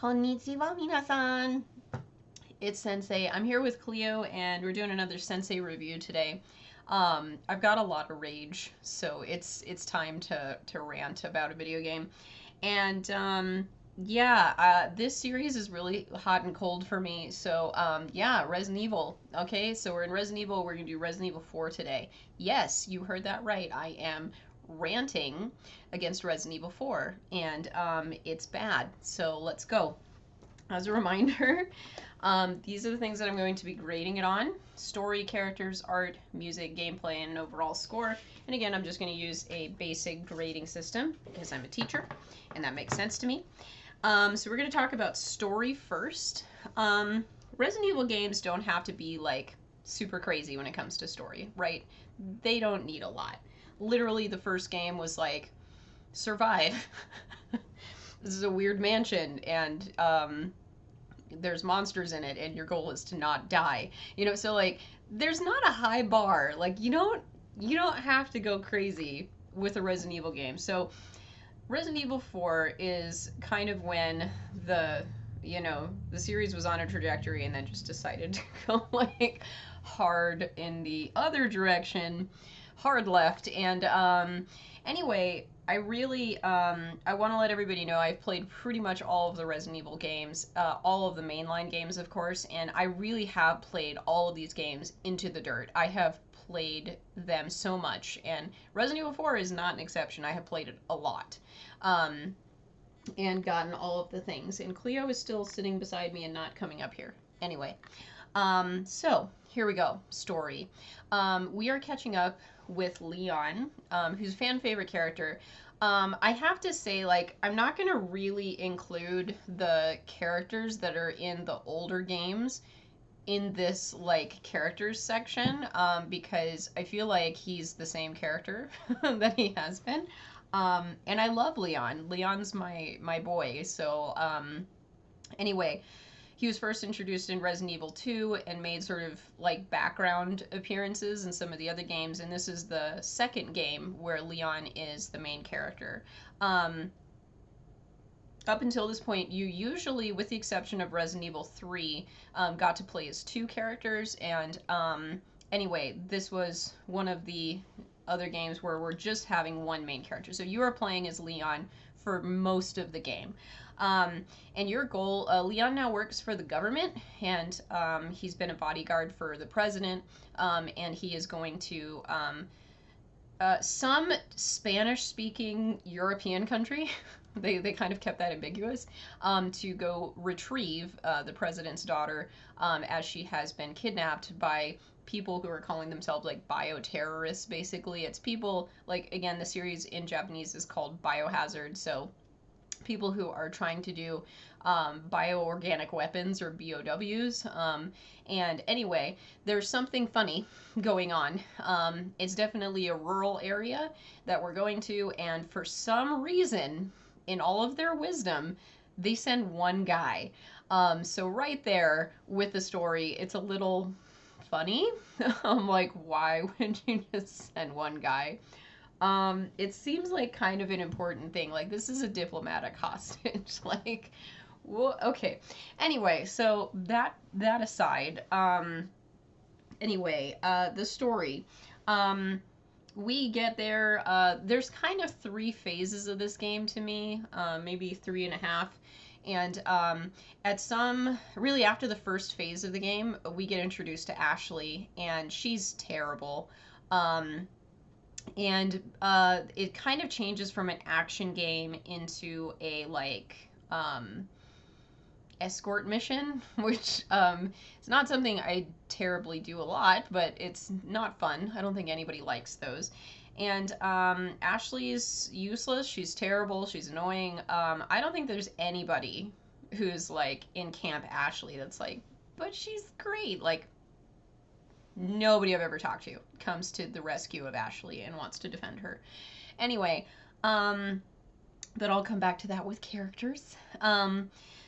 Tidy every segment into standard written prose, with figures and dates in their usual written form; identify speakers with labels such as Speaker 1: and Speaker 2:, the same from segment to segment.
Speaker 1: Konnichiwa, minasan. It's Sensei. I'm here with Cleo, and we're doing another Sensei review today. I've got a lot of rage, so it's time to rant about a video game. And yeah, this series is really hot and cold for me. So yeah, Resident Evil. Okay, so we're in Resident Evil. We're gonna do Resident Evil 4 today. Yes, you heard that right. I am ranting against Resident Evil 4, and it's bad. So let's go. As a reminder, these are the things that I'm going to be grading it on: story, characters, art, music, gameplay, and an overall score. And again, I'm just going to use a basic grading system because I'm a teacher, and that makes sense to me. So we're going to talk about story first. Resident Evil games don't have to be like super crazy when it comes to story, right? They don't need a lot. Literally, the first game was like, survive. This is a weird mansion, and there's monsters in it, and your goal is to not die. You know, so like, there's not a high bar. Like, you don't have to go crazy with a Resident Evil game. So Resident Evil 4 is kind of when the series was on a trajectory and then just decided to go like hard in the other direction, hard left. And anyway, I really I want to let everybody know I've played pretty much all of the Resident Evil games, all of the mainline games, of course, and I really have played all of these games into the dirt. I have played them so much, and Resident Evil 4 is not an exception. I have played it a lot. And gotten all of the things. And Cleo is still sitting beside me and not coming up here. Anyway, so here we go. Story. We are catching up with Leon, who's a fan favorite character. I have to say, like, I'm not going to really include the characters that are in the older games in this, like, characters section, because I feel like he's the same character that he has been. And I love Leon. Leon's my boy. So, anyway, he was first introduced in Resident Evil 2 and made sort of like background appearances in some of the other games. And this is the second game where Leon is the main character. Up until this point, you usually, with the exception of Resident Evil 3, got to play as two characters. And anyway, this was one of the other games where we're just having one main character. So you are playing as Leon for most of the game. And your goal, Leon now works for the government, and he's been a bodyguard for the president, and he is going to some Spanish-speaking European country. They kind of kept that ambiguous, to go retrieve the president's daughter, as she has been kidnapped by people who are calling themselves like bioterrorists. Basically, it's people like, again, the series in Japanese is called Biohazard, so people who are trying to do bioorganic weapons, or BOWs. And anyway, there's something funny going on. It's definitely a rural area that we're going to, and for some reason, in all of their wisdom, they send one guy. So right there with the story, it's a little funny. I'm like, why would you just send one guy? It seems like kind of an important thing. Like, this is a diplomatic hostage. Like, well, okay. Anyway, so that aside, anyway, the story. We get there. There's kind of three phases of this game to me, maybe 3.5. And at some, really after the first phase of the game, we get introduced to Ashley, and she's terrible. And it kind of changes from an action game into a, like, escort mission, which it's not something I terribly do a lot, but it's not fun. I don't think anybody likes those. And Ashley's useless. She's terrible. She's annoying. I don't think there's anybody who's like in Camp Ashley that's like, but she's great. Like, nobody I've ever talked to comes to the rescue of Ashley and wants to defend her. Anyway, but I'll come back to that with characters.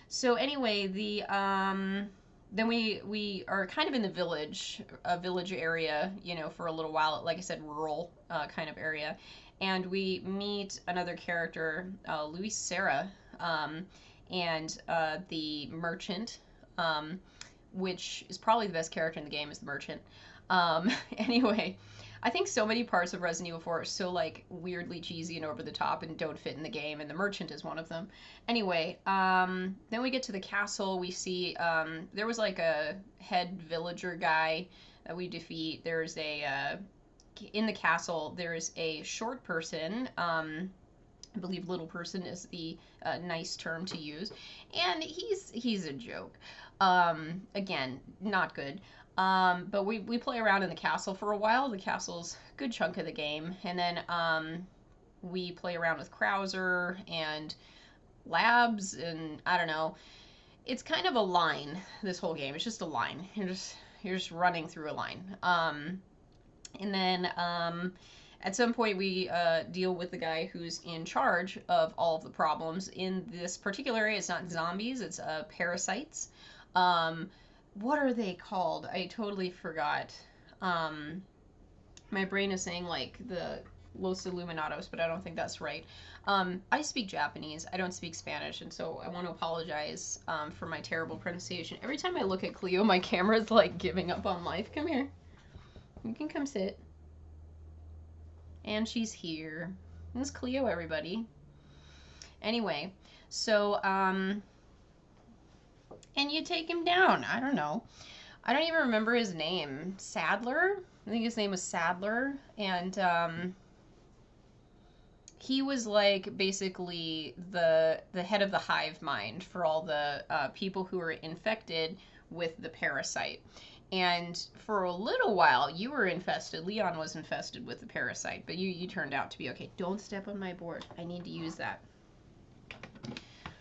Speaker 1: So anyway, then we are kind of in a village area, you know, for a little while. Like I said, rural kind of area, and we meet another character, Luis Serra, and the merchant, which is probably the best character in the game, is the merchant. Anyway, I think so many parts of Resident Evil 4 are so like weirdly cheesy and over the top and don't fit in the game, and the merchant is one of them. Anyway, then we get to the castle. We see there was like a head villager guy that we defeat. There's a in the castle. There's a short person. I believe little person is the nice term to use, and he's a joke. Again, not good. But we play around in the castle for a while. The castle's a good chunk of the game, and then we play around with Krauser and labs, and I don't know. It's kind of a line. This whole game, it's just a line. You're just running through a line. And then at some point we deal with the guy who's in charge of all of the problems in this particular area. It's not zombies, it's parasites. What are they called? I totally forgot. My brain is saying like the Los Illuminados, but I don't think that's right. I speak Japanese. I don't speak Spanish, and so I want to apologize for my terrible pronunciation. Every time I look at Cleo, my camera's like giving up on life. Come here. You can come sit. And she's here. This is Cleo, everybody. Anyway, so, and you take him down. I don't know. I don't even remember his name. Sadler? I think his name was Sadler. And, he was like basically the head of the hive mind for all the people who were infected with the parasite. And for a little while, you were infested. Leon was infested with the parasite, but you turned out to be okay. Don't step on my board. I need to use that.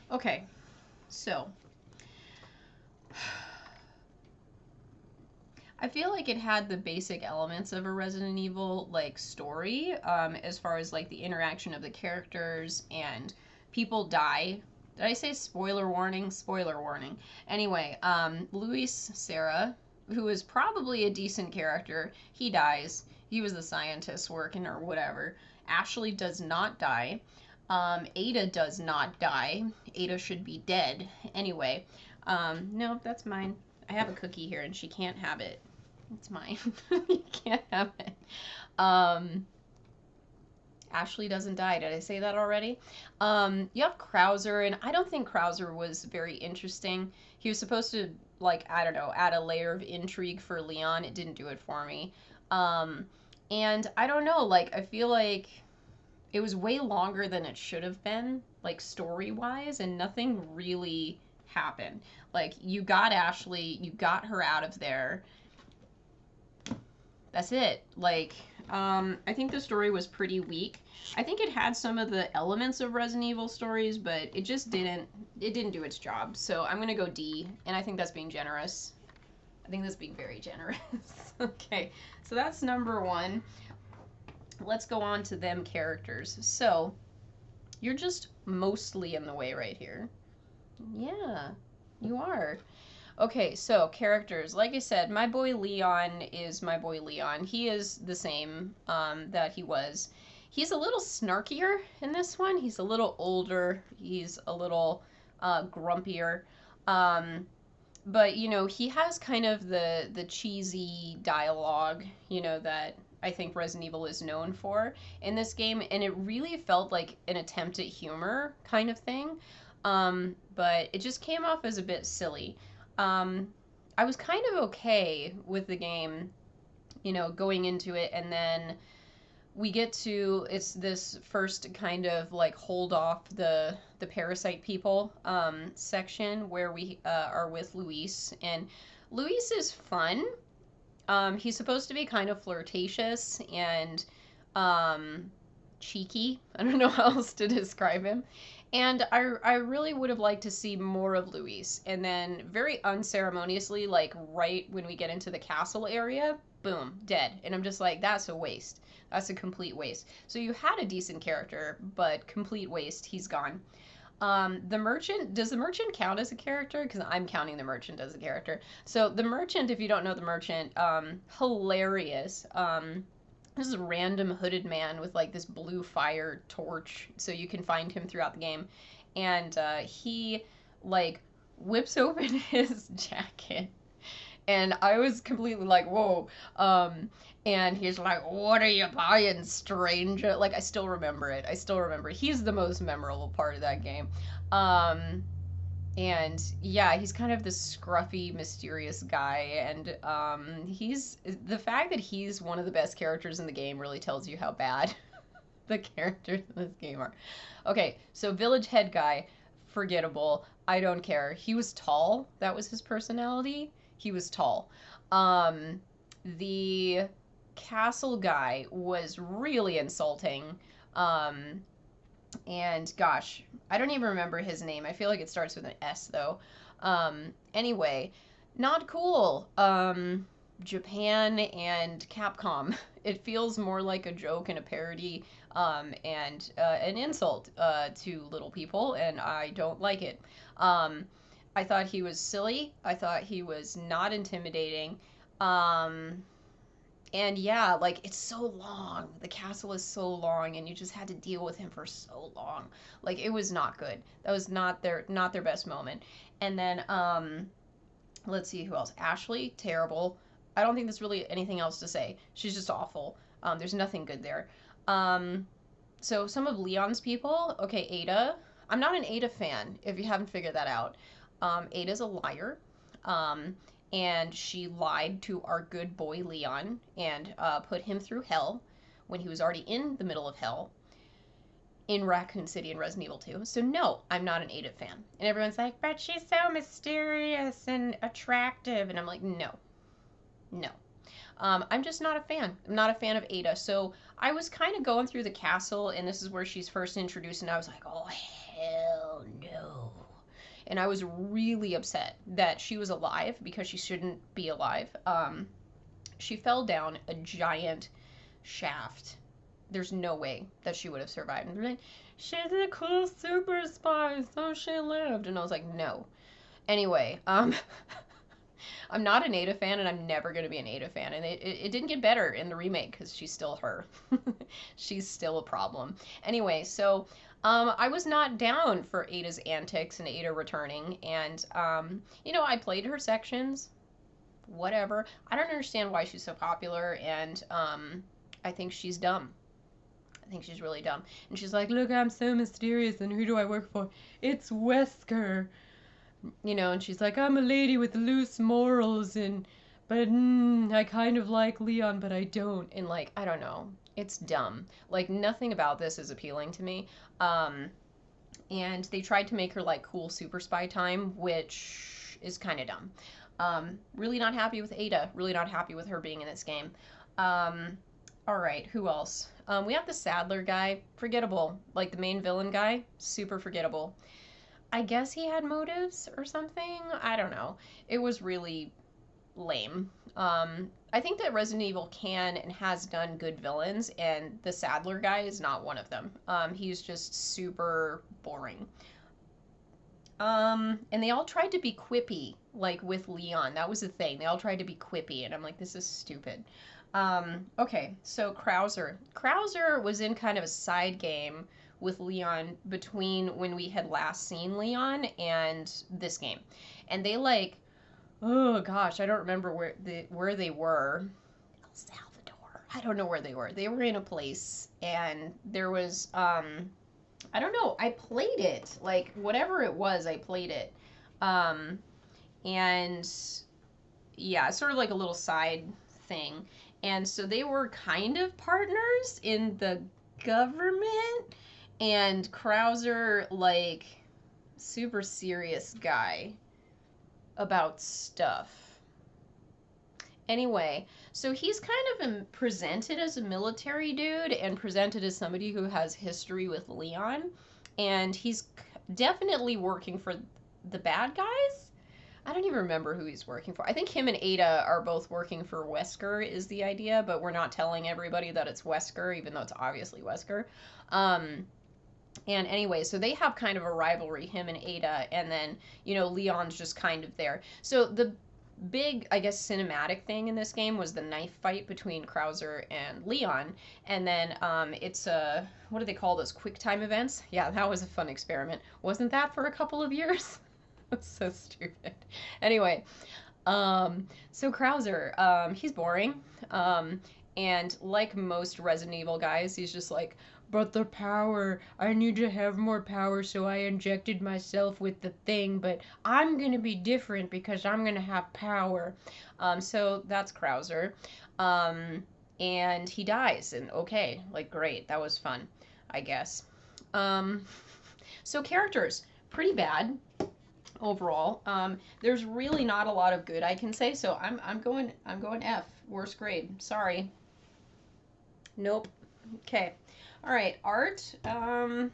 Speaker 1: Okay, so I feel like it had the basic elements of a Resident Evil like story, as far as like the interaction of the characters, and people die. Did I say spoiler warning? Spoiler warning. Anyway, Luis Serra, who is probably a decent character, he dies. He was the scientist working or whatever. Ashley does not die. Ada does not die. Ada should be dead. Anyway, no, that's mine. I have a cookie here and she can't have it. It's mine. You can't have it. Ashley doesn't die. Did I say that already? You have Krauser, and I don't think Krauser was very interesting. He was supposed to, like, I don't know, add a layer of intrigue for Leon. It didn't do it for me. And I don't know, like, I feel like it was way longer than it should have been, like, story-wise, and nothing really happened. Like, you got Ashley, you got her out of there. That's it. Like, I think the story was pretty weak. I think it had some of the elements of Resident Evil stories, but it just didn't do its job. So I'm gonna go D, and I think that's being generous. I think that's being very generous. Okay, so that's number 1. Let's go on to them characters. So, you're just mostly in the way right here. Yeah, you are. Okay, so characters. Like I said, my boy Leon is my boy Leon. He is the same that he was. He's a little snarkier in this one. He's a little older. He's a little grumpier. But, you know, he has kind of the cheesy dialogue, you know, that I think Resident Evil is known for in this game. And it really felt like an attempt at humor kind of thing. But it just came off as a bit silly. I was kind of okay with the game, you know, going into it, and then we get to, it's this first kind of like hold off the parasite people section where we are with Luis, and Luis is fun. He's supposed to be kind of flirtatious and cheeky. I don't know how else to describe him. And I really would have liked to see more of Luis. And then very unceremoniously, like right when we get into the castle area, boom, dead. And I'm just like, that's a waste. That's a complete waste. So you had a decent character, but complete waste. He's gone. The merchant, does the merchant count as a character? Because I'm counting the merchant as a character. So the merchant, if you don't know the merchant, hilarious. This is a random hooded man with like this blue fire torch, so you can find him throughout the game. And he like whips open his jacket, and I was completely like, whoa. And he's like, what are you buying, stranger? Like, I still remember it. I still remember. He's the most memorable part of that game. Um, and yeah, he's kind of this scruffy, mysterious guy. And he's the fact that he's one of the best characters in the game really tells you how bad the characters in this game are. Okay, so village head guy, forgettable. I don't care. He was tall. That was his personality. He was tall. Um, the castle guy was really insulting. Um, and gosh, I don't even remember his name. I feel like it starts with an S though. Anyway, not cool. Japan and Capcom. It feels more like a joke and a parody, and an insult to little people, and I don't like it. Um, I thought he was silly. I thought he was not intimidating. Um, and yeah, like it's so long. The castle is so long, and you just had to deal with him for so long. Like it was not good. That was not their best moment. And then let's see who else. Ashley, terrible. I don't think there's really anything else to say. She's just awful. There's nothing good there. Um, so some of Leon's people. Okay, Ada. I'm not an Ada fan. If you haven't figured that out, Ada's a liar. Um, and she lied to our good boy Leon and put him through hell when he was already in the middle of hell in Raccoon City and Resident Evil 2. So no, I'm not an Ada fan. And everyone's like, but she's so mysterious and attractive. And I'm like, no, no. I'm just not a fan. I'm not a fan of Ada. So I was kind of going through the castle, and this is where she's first introduced, and I was like, oh, hell no. And I was really upset that she was alive because she shouldn't be alive. She fell down a giant shaft. There's no way that she would have survived. And they're like, she's a cool super spy, so she lived. And I was like, no. Anyway, I'm not an Ada fan, and I'm never going to be an Ada fan. And it didn't get better in the remake because she's still her. She's still a problem. Anyway, so I was not down for Ada's antics and Ada returning. And, I played her sections. Whatever. I don't understand why she's so popular, and I think she's dumb. I think she's really dumb. And she's like, look, I'm so mysterious, and who do I work for? It's Wesker. And she's like, I'm a lady with loose morals, but I kind of like Leon, but I don't. And like, I don't know. It's dumb. Like, nothing about this is appealing to me. And they tried to make her like cool super spy time, which is kind of dumb. Really not happy with Ada. Really not happy with her being in this game. All right, who else? We have the Sadler guy. Forgettable. Like the main villain guy. Super forgettable. I guess he had motives or something. I don't know. It was really lame. I think that Resident Evil can and has done good villains, and the Sadler guy is not one of them. He's just super boring. And they all tried to be quippy, like with Leon. That was the thing. They all tried to be quippy, and I'm like, this is stupid. Okay, so Krauser. Krauser was in kind of a side game with Leon between when we had last seen Leon and this game. And they like, oh gosh, I don't remember where they were. El Salvador. I don't know where they were. They were in a place, and there was I don't know. I played it. Like whatever it was, I played it. And yeah, it's sort of like a little side thing. And so they were kind of partners in the government, and Krauser, like, super serious guy about stuff. Anyway, so he's kind of presented as a military dude and presented as somebody who has history with Leon, and he's definitely working for the bad guys. I don't even remember who he's working for. I think him and Ada are both working for Wesker is the idea, but we're not telling everybody that it's Wesker, even though it's obviously Wesker. And anyway, so they have kind of a rivalry, him and Ada, and then, Leon's just kind of there. So the big, I guess, cinematic thing in this game was the knife fight between Krauser and Leon, and then it's what do they call those, Quicktime Events? Yeah, that was a fun experiment. Wasn't that for a couple of years? That's so stupid. Anyway, so Krauser, he's boring. Um, and like most Resident Evil guys, he's just like, but the power, I need to have more power, so I injected myself with the thing, but I'm gonna be different because I'm gonna have power. So that's Krauser. Um, and he dies, and okay, like, great, that was fun, I guess. Um, so characters, pretty bad overall. There's really not a lot of good I can say, so I'm going F, worst grade. Sorry. Nope. Okay. All right. Art. I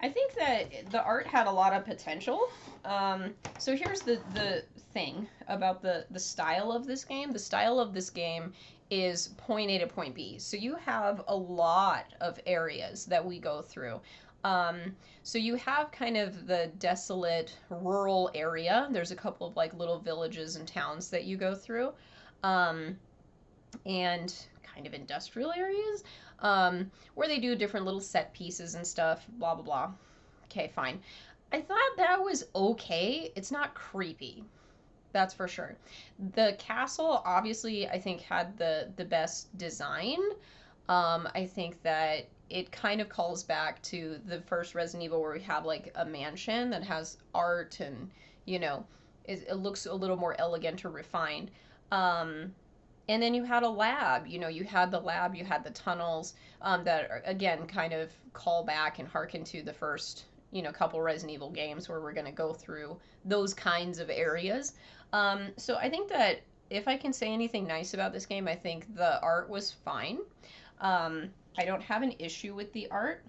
Speaker 1: think that the art had a lot of potential. So here's the thing about the style of this game. The style of this game is point A to point B. So you have a lot of areas that we go through. So you have kind of the desolate rural area. There's a couple of like little villages and towns that you go through. Um, and kind of industrial areas where they do different little set pieces and stuff, blah, blah, blah. Okay, fine. I thought that was okay. It's not creepy. That's for sure. The castle, obviously, I think had the best design. I think that it kind of calls back to the first Resident Evil where we have like a mansion that has art and, you know, it looks a little more elegant or refined. Um, and then you had a lab, you know, you had the lab, you had the tunnels that are, again, kind of call back and harken to the first, you know, couple Resident Evil games where we're going to go through those kinds of areas. So I think that if I can say anything nice about this game, I think the art was fine. I don't have an issue with the art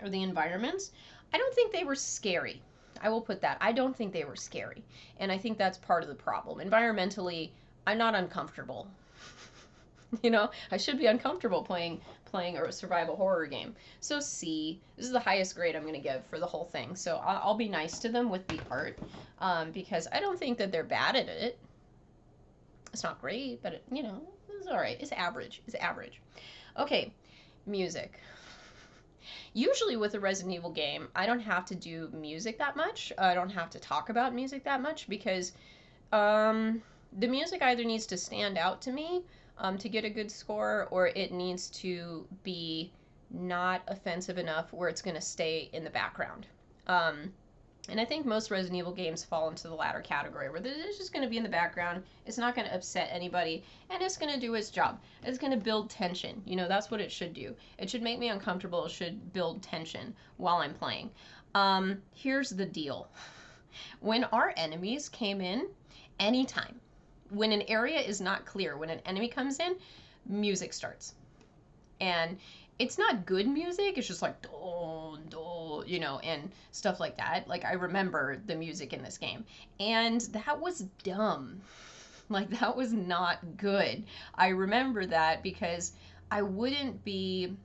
Speaker 1: or the environments. I don't think they were scary. I will put that. I don't think they were scary. And I think that's part of the problem. Environmentally, I'm not uncomfortable. You know, I should be uncomfortable playing a survival horror game. So C, this is the highest grade I'm going to give for the whole thing. So I'll be nice to them with the art because I don't think that they're bad at it. It's not great, but it, you know, it's all right. It's average. It's average. Okay, music. Usually with a Resident Evil game, I don't have to do music that much. I don't have to talk about music that much because the music either needs to stand out to me to get a good score, or it needs to be not offensive enough where it's going to stay in the background. And I think most Resident Evil games fall into the latter category, where it's just going to be in the background, it's not going to upset anybody, and it's going to do its job. It's going to build tension. You know, that's what it should do. It should make me uncomfortable. It should build tension while I'm playing. Here's the deal. When our enemies came in, anytime, when an area is not clear, when an enemy comes in, music starts. And it's not good music, it's just like, do, do, you know, and stuff like that. Like, I remember the music in this game. And that was dumb. Like, that was not good. I remember that because I wouldn't be,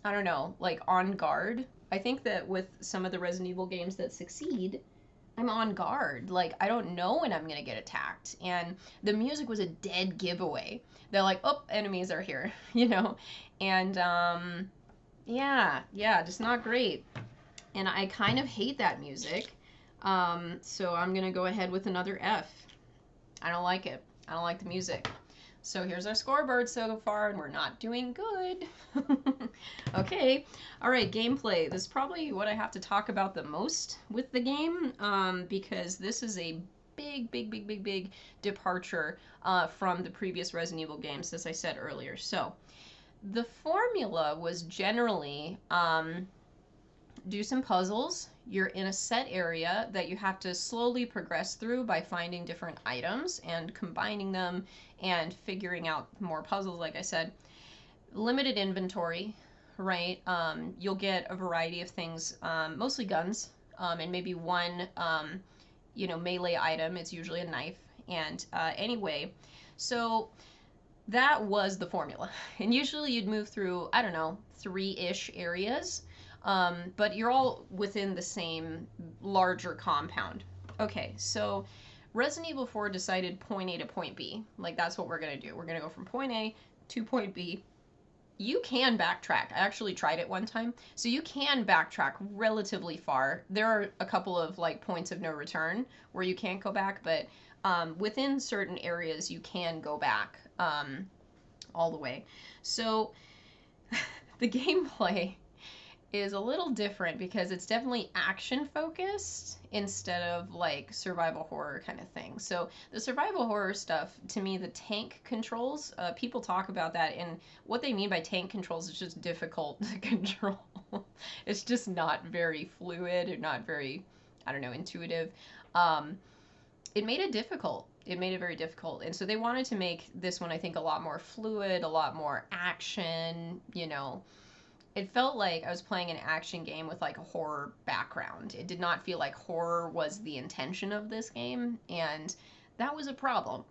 Speaker 1: I don't know, like, on guard. I think that with some of the Resident Evil games that succeed, I'm on guard. Like, I don't know when I'm going to get attacked. And the music was a dead giveaway. They're like, oh, enemies are here, you know? And, yeah, just not great. And I kind of hate that music. So I'm going to go ahead with another F. I don't like it. I don't like the music. So here's our scoreboard so far, and we're not doing good. Okay. All right, gameplay. This is probably what I have to talk about the most with the game because this is a big departure from the previous Resident Evil games, as I said earlier. So the formula was generally do some puzzles. You're in a set area that you have to slowly progress through by finding different items and combining them and figuring out more puzzles, like I said. Limited inventory, right? You'll get a variety of things, mostly guns, and maybe one, you know, melee item. It's usually a knife. And anyway, so that was the formula. And usually you'd move through, I don't know, 3-ish areas. But you're all within the same larger compound. Okay, so Resident Evil 4 decided point A to point B. Like, that's what we're going to do. We're going to go from point A to point B. you can backtrack. I actually tried it one time. So you can backtrack relatively far. There are a couple of like points of no return where you can't go back, but within certain areas you can go back all the way. So the gameplay is a little different because it's definitely action focused instead of like survival horror kind of thing. So the survival horror stuff, to me, the tank controls, people talk about that, and what they mean by tank controls is just difficult to control. It's just not very fluid or not very, I don't know, intuitive. Um, it made it difficult. It made it very difficult. And so they wanted to make this one, I think, a lot more fluid, a lot more action, you know. It felt like I was playing an action game with like a horror background. It did not feel like horror was the intention of this game, and that was a problem.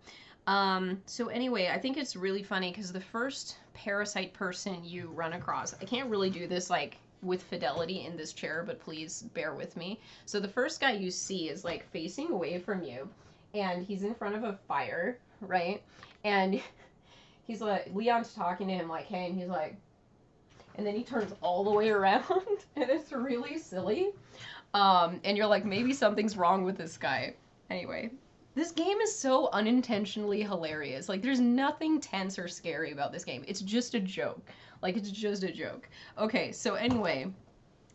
Speaker 1: So anyway, I think it's really funny because the first parasite person you run across, I can't really do this like with fidelity in this chair, but please bear with me. So the first guy you see is like facing away from you, and he's in front of a fire, right? And he's like, Leon's talking to him like, hey, and he's like, and then he turns all the way around, and it's really silly. And you're like, maybe something's wrong with this guy. Anyway, this game is so unintentionally hilarious. Like, there's nothing tense or scary about this game. It's just a joke. Like, it's just a joke. Okay, so anyway,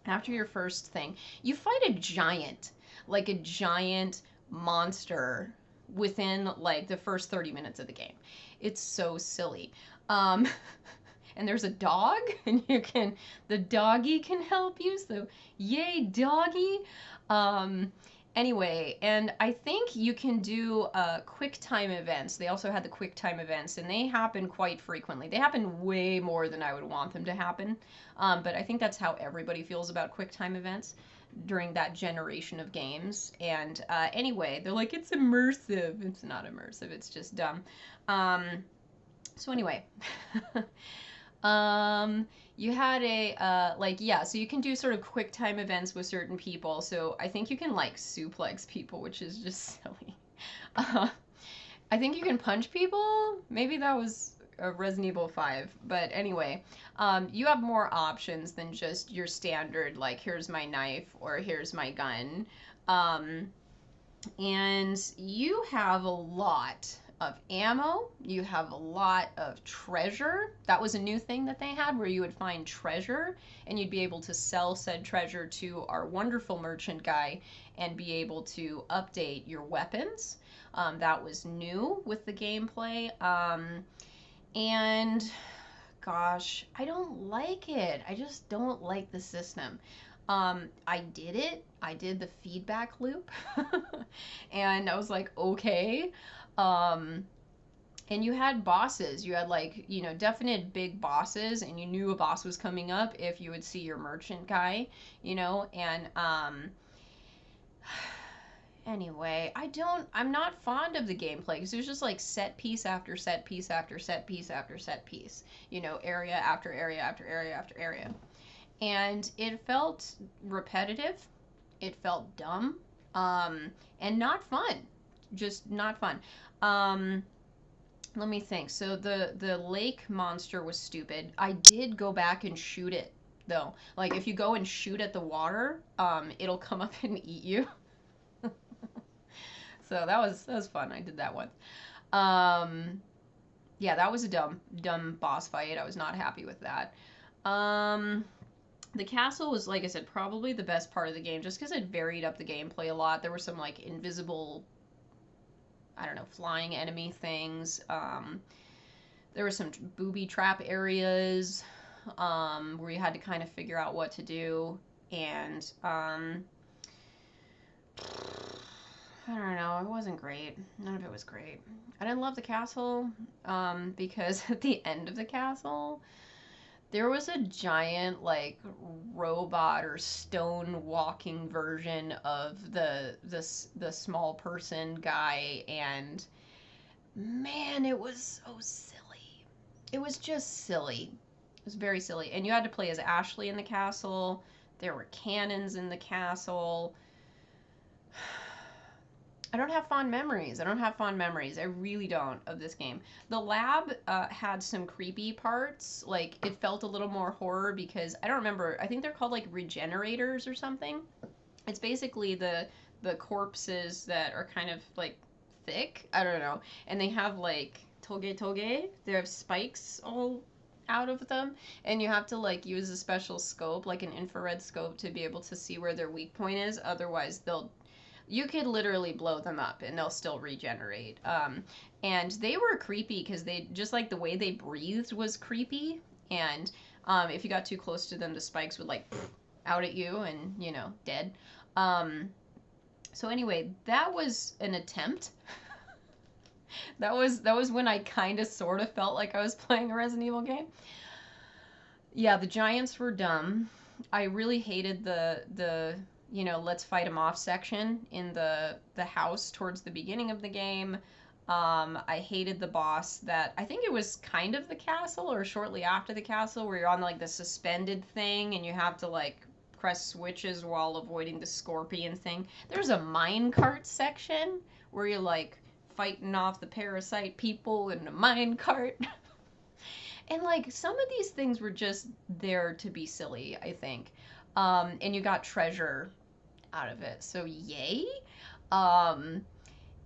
Speaker 1: after your first thing, you fight a giant. Like, a giant monster within, like, the first 30 minutes of the game. It's so silly. And there's a dog, and the doggy can help you, so yay, doggy. Anyway, and I think you can do Quicktime Events. They also had the Quicktime Events, and they happen quite frequently. They happen way more than I would want them to happen, but I think that's how everybody feels about Quicktime Events during that generation of games. And anyway, they're like, it's immersive. It's not immersive, it's just dumb. So anyway... You had a, like, yeah, so you can do sort of quick time events with certain people. So I think you can, like, suplex people, which is just silly. I think you can punch people. Maybe that was Resident Evil 5. But anyway, you have more options than just your standard, like, here's my knife or here's my gun. And you have a lot of ammo, you have a lot of treasure. That was a new thing that they had, where you would find treasure and you'd be able to sell said treasure to our wonderful merchant guy and be able to update your weapons. That was new with the gameplay. And gosh, I don't like it. I just don't like the system. I did it. I did the feedback loop. And I was like, okay. And you had bosses. You had, like, you know, definite big bosses, and you knew a boss was coming up if you would see your merchant guy, you know, and, anyway, I'm not fond of the gameplay because there's just like set piece after set piece after set piece after set piece, you know, area after area after area after area. And it felt repetitive, it felt dumb, and not fun. Just not fun. Let me think. So the lake monster was stupid. I did go back and shoot it though. Like, if you go and shoot at the water, it'll come up and eat you. So that was fun. I did that one. Yeah, that was a dumb boss fight. I was not happy with that. The castle was, like I said, probably the best part of the game, just because it varied up the gameplay a lot. There were some, like, invisible, I don't know, flying enemy things. There were some booby trap areas where you had to kind of figure out what to do. And I don't know, it wasn't great. None of it was great. I didn't love the castle because at the end of the castle, there was a giant, like, robot or stone walking version of the small person guy, and man, it was so silly. It was just silly. It was very silly. And you had to play as Ashley in the castle. There were cannons in the castle. I don't have fond memories. I don't have fond memories. I really don't of this game. The lab had some creepy parts. Like, it felt a little more horror because I don't remember. I think they're called like regenerators or something. It's basically the corpses that are kind of like thick. I don't know. And they have like toge toge. They have spikes all out of them, and you have to like use a special scope, like an infrared scope, to be able to see where their weak point is. Otherwise, they'll you could literally blow them up and they'll still regenerate. And they were creepy because they just like the way they breathed was creepy. And if you got too close to them, the spikes would like out at you and dead. So anyway, that was an attempt. That was when I kind of sort of felt like I was playing a Resident Evil game. Yeah, the giants were dumb. I really hated the let's fight them off section in the house towards the beginning of the game. I hated the boss that I think it was kind of the castle or shortly after the castle where you're on like the suspended thing and you have to like press switches while avoiding the scorpion thing. There's a minecart section where you're like fighting off the parasite people in a minecart. And like some of these things were just there to be silly, I think. And you got treasure out of it, so yay. Um,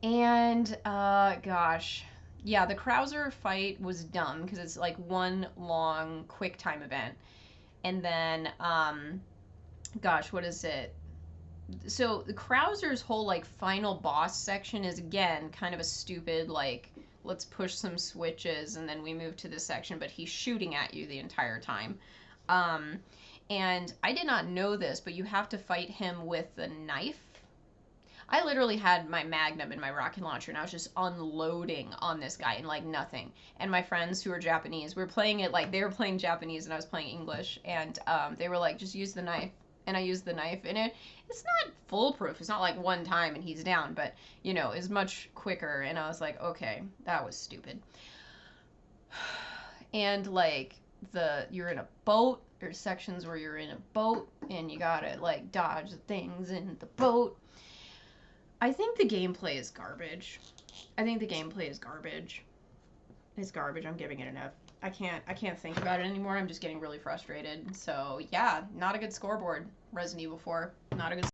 Speaker 1: and gosh, yeah, the Krauser fight was dumb because it's like one long Quicktime event, and then gosh, what is it? So the Krauser's whole like final boss section is again kind of a stupid like let's push some switches and then we move to this section, but he's shooting at you the entire time. Um, and I did not know this, but you have to fight him with the knife. I literally had my Magnum in my rocket launcher and I was just unloading on this guy and like nothing. And my friends who are Japanese, we were playing it like they were playing Japanese and I was playing English, and they were like, just use the knife. And I used the knife, and it's not foolproof. It's not like one time and he's down, but it's much quicker. And I was like, okay, that was stupid. And like you're in a boat. There's sections where you're in a boat and you gotta like dodge the things in the boat. I think the gameplay is garbage. I think the gameplay is garbage. It's garbage. I'm giving it an F. I can't think about it anymore. I'm just getting really frustrated. So yeah, not a good scoreboard. Resident Evil 4, not a good